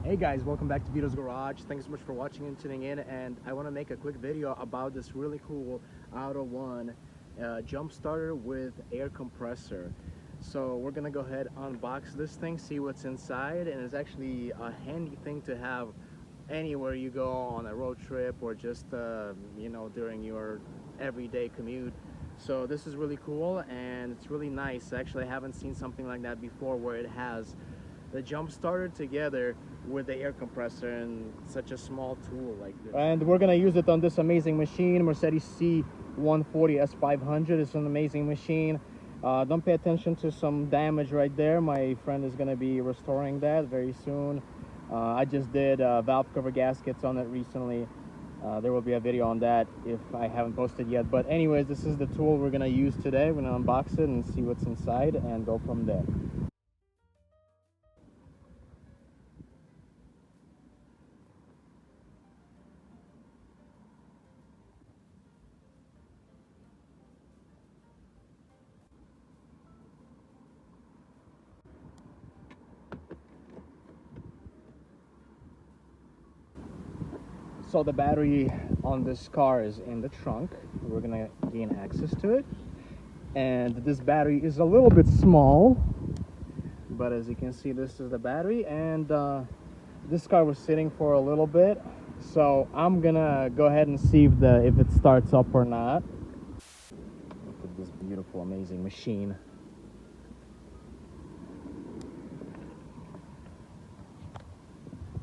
Hey guys, welcome back to VITO'S Garage. Thanks so much for watching and tuning in, and I want to make a quick video about this really cool AUTOONE jump starter with air compressor. So we're gonna go ahead, unbox this thing, see what's inside, and it's actually a handy thing to have anywhere you go on a road trip or just you know, during your everyday commute. So this is really cool and it's really nice. Actually, I haven't seen something like that before, where it has the jump starter together with the air compressor and such a small tool like this. And we're gonna use it on this amazing machine, Mercedes C140 S500. It's an amazing machine. Don't pay attention to some damage right there. My friend is gonna be restoring that very soon. I just did valve cover gaskets on it recently. There will be a video on that if I haven't posted yet. But anyways, this is the tool we're gonna use today. We're gonna unbox it and see what's inside and go from there. So the battery on this car is in the trunk. We're gonna gain access to it, and this battery is a little bit small, but as you can see, this is the battery. And this car was sitting for a little bit, so I'm gonna go ahead and see if it starts up or not. Look at this beautiful, amazing machine.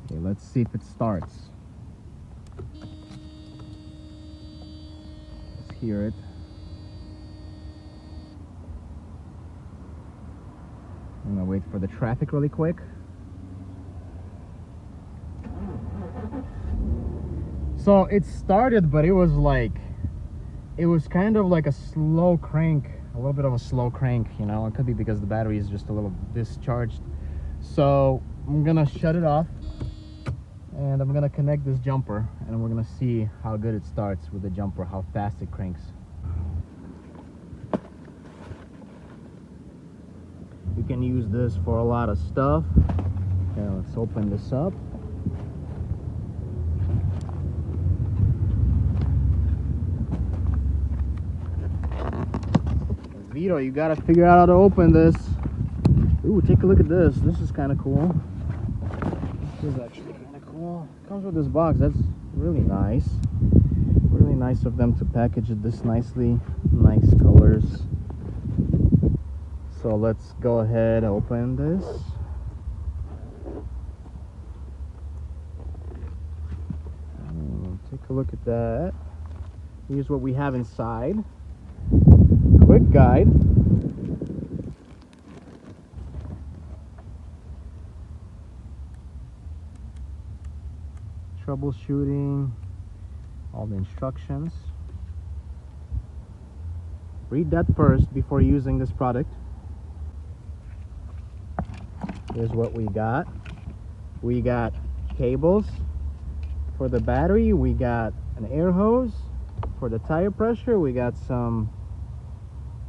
Okay, let's see if it starts. Hear it. I'm gonna wait for the traffic really quick. So it started, but it was kind of like a slow crank, a little bit of a slow crank, you know. It could be because the battery is just a little discharged. So I'm gonna shut it off and I'm gonna connect this jumper, and we're gonna see how good it starts with the jumper, how fast it cranks. You can use this for a lot of stuff. Okay, let's open this up. Vito, you gotta figure out how to open this. Ooh, take a look at this. This is kind of cool. This is actually kind of cool. Comes with this box. That's really nice. Really nice of them to package it this nicely. Nice colors. So let's go ahead and open this. Take a look at that. Here's what we have inside. Quick guide. Troubleshooting, all the instructions. Read that first before using this product. Here's what we got. We got cables for the battery. We got an air hose for the tire pressure. We got some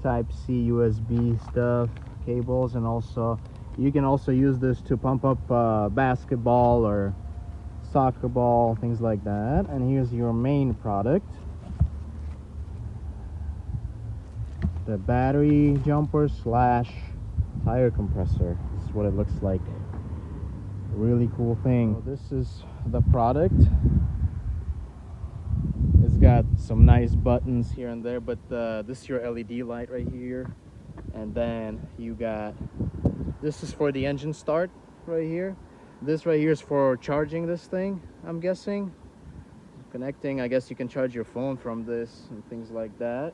Type-C USB stuff, cables, and also you can also use this to pump up basketball or soccer ball, things like that. And here's your main product, the battery jumper slash tire compressor. This is what it looks like. Really cool thing. So this is the product. It's got some nice buttons here and there, but this is your LED light right here. And then you got, this is for the engine start right here. This right here is for charging this thing, I'm guessing. Connecting, I guess you can charge your phone from this and things like that.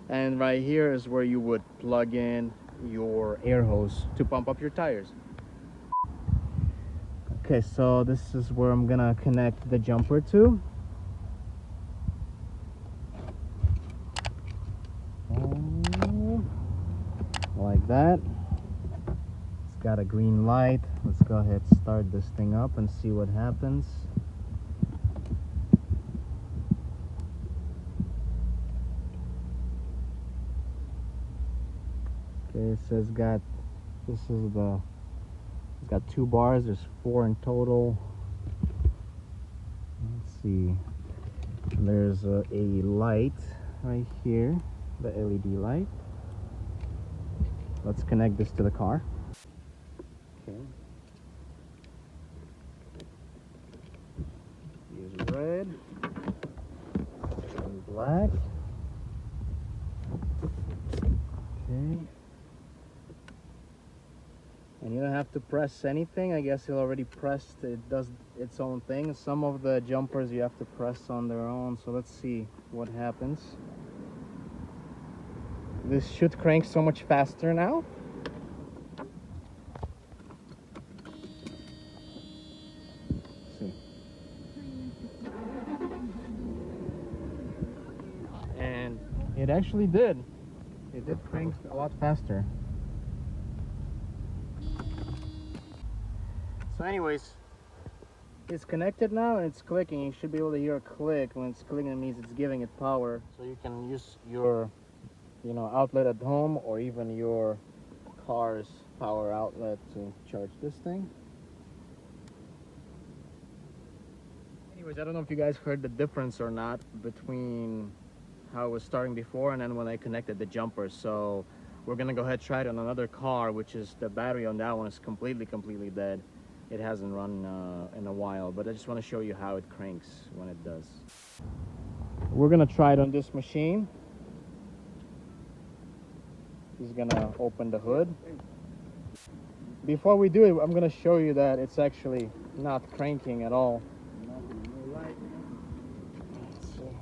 And right here is where you would plug in your air hose to pump up your tires. Okay, so this is where I'm gonna connect the jumper to. Like that. Got a green light. Let's go ahead and start this thing up and see what happens. Okay, it says this is the It's got 2 bars, there's 4 in total. Let's see. There's a light right here, the LED light. Let's connect this to the car. Okay. Use red and black. Okay. And you don't have to press anything. I guess it already pressed. It does its own thing. Some of the jumpers you have to press on their own. So let's see what happens. This should crank so much faster now. Let's see. And it actually did. It did crank a lot faster. So anyways, it's connected now and it's clicking. You should be able to hear a click. When it's clicking, it means it's giving it power. So you can use your, outlet at home or even your car's power outlet to charge this thing. Anyways, I don't know if you guys heard the difference or not between how it was starting before and then when I connected the jumper. So we're gonna go ahead and try it on another car, which is the battery on that one is completely dead. It hasn't run in a while, but I just want to show you how it cranks when it does. We're gonna try it on this machine. He's gonna open the hood. Before we do it, I'm gonna show you that it's actually not cranking at all. Let's see.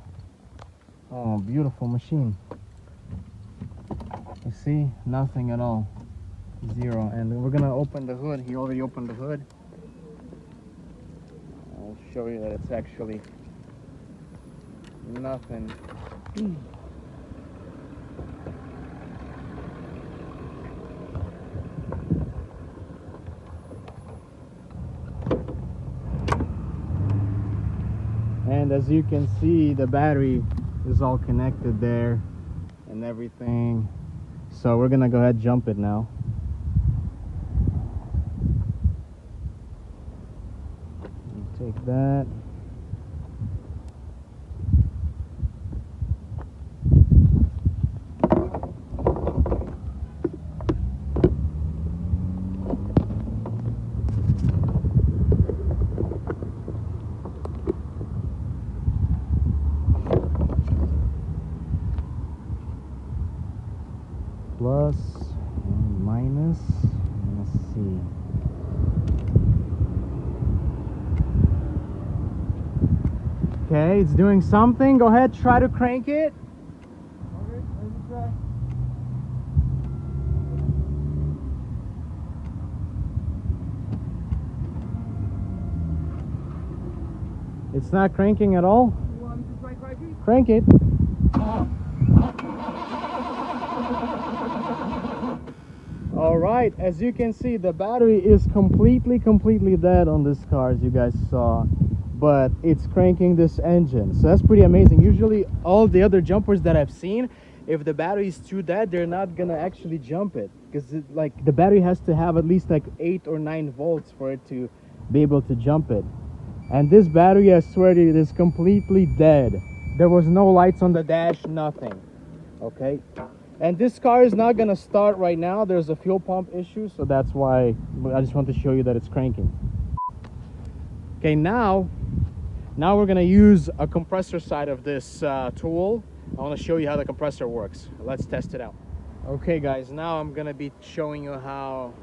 Oh, beautiful machine. You see, nothing at all. 0. And we're gonna open the hood. He already opened the hood. I'll show you that it's actually nothing. And as you can see, the battery is all connected there and everything. So we're gonna go ahead and jump it now. Take that. Plus and minus. Let's see. Okay, it's doing something. Go ahead, try to crank it. Okay, let me try. It's not cranking at all. You want me to try cranking? Crank it. All right, as you can see, the battery is completely dead on this car, as you guys saw. But it's cranking this engine, so that's pretty amazing. Usually all the other jumpers that I've seen, if the battery is too dead, they're not gonna actually jump it, because the battery has to have at least like 8 or 9 volts for it to be able to jump it. And this battery, I swear to you, is completely dead. There was no lights on the dash, nothing. Okay, and this car is not gonna start right now. There's a fuel pump issue, so that's why I just want to show you that it's cranking. Okay, now we're gonna use a compressor side of this tool. I want to show you how the compressor works. Let's test it out. Okay guys, now I'm gonna be showing you how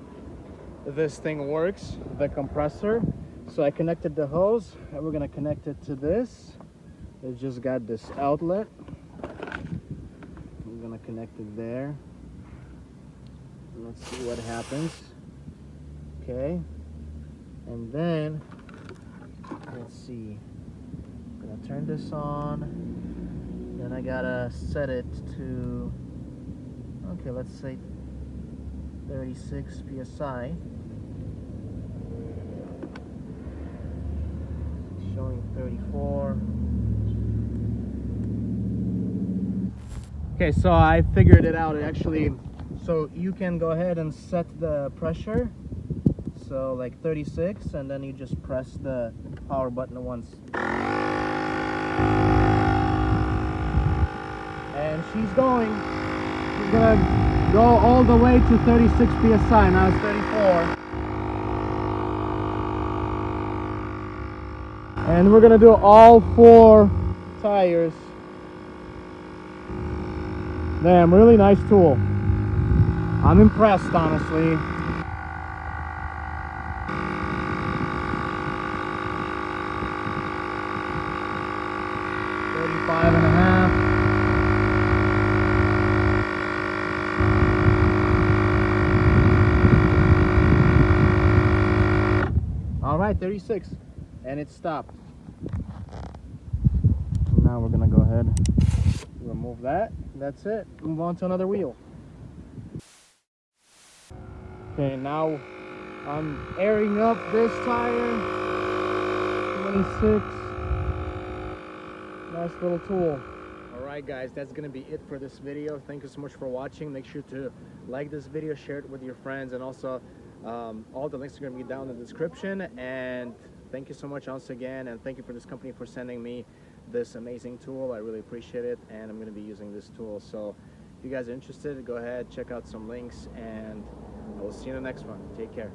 this thing works, the compressor. So I connected the hose and we're gonna connect it to this. It just got this outlet. We're gonna connect it there. Let's see what happens. Okay, and then let's see, I'm gonna turn this on, then I gotta set it to, okay, let's say 36 psi. Showing 34. Okay, so I figured it out. It actually, so you can go ahead and set the pressure. So like 36, and then you just press the power button once. And she's going. She's gonna go all the way to 36 psi. Now it's 34. And we're gonna do all 4 tires. Damn, really nice tool. I'm impressed, honestly. $35.5. All right, 36, and it stopped. Now we're gonna go ahead, remove that. That's it. Move on to another wheel. Okay, now I'm airing up this tire. 26. Nice little tool. Alright guys, that's gonna be it for this video. Thank you so much for watching. Make sure to like this video, share it with your friends, and also all the links are gonna be down in the description. And thank you so much once again, and thank you for this company for sending me this amazing tool. I really appreciate it, and I'm gonna be using this tool. So if you guys are interested, go ahead, check out some links, and I will see you in the next one. Take care.